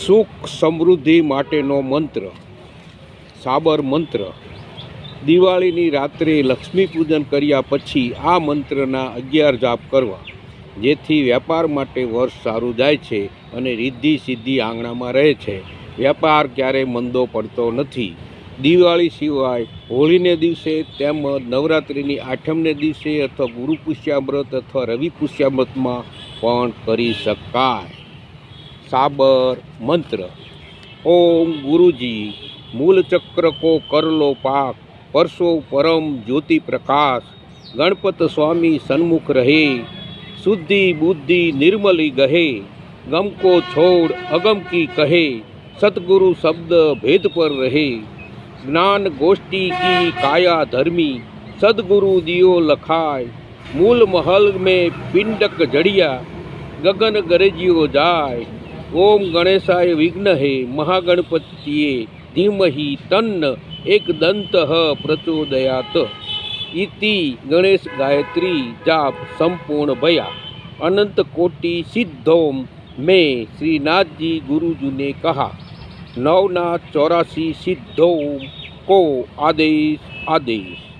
સુખ સમૃદ્ધિ માટેનો મંત્ર સાબર મંત્ર। દિવાળીની રાત્રે લક્ષ્મી પૂજન કર્યા પછી આ મંત્રના 11 જાપ કરવા, જેથી વેપાર માટે વર્ષ સારું જાય છે અને રિદ્ધિ સિદ્ધિ આંગણામાં રહે છે। વેપાર ક્યારેય મંદો પડતો નથી। દિવાળી સિવાય હોળીને દિવસે તેમજ નવરાત્રિની આઠમને દિવસે અથવા ગુરુ પુષ્યામૃત અથવા રવિ પુષ્યામૃતમાં પણ કરી શકાય। साबर मंत्र। ओम गुरुजी मूल चक्र को कर लो पाक, परसो परम ज्योति प्रकाश, गणपत स्वामी सन्मुख रहे, शुद्धि बुद्धि निर्मली गहे, गम को छोड़ अगम की कहे, सतगुरु शब्द भेद पर रहे, ज्ञान गोष्ठी की काया धर्मी, सदगुरु दियो लखाय, मूल महल में पिंडक जड़िया, गगन गरजियो जाय, ओम गणेशाय विघ्नहे महागणपतिये धीमहि तन्न एक दंत प्रचोदयात। इति गणेश गायत्री जाप संपूर्ण भया। अनंत कोटि सिद्धों में श्रीनाथ जी गुरुजी ने कहा। 9 84 सिद्धों को आदेश आदेश।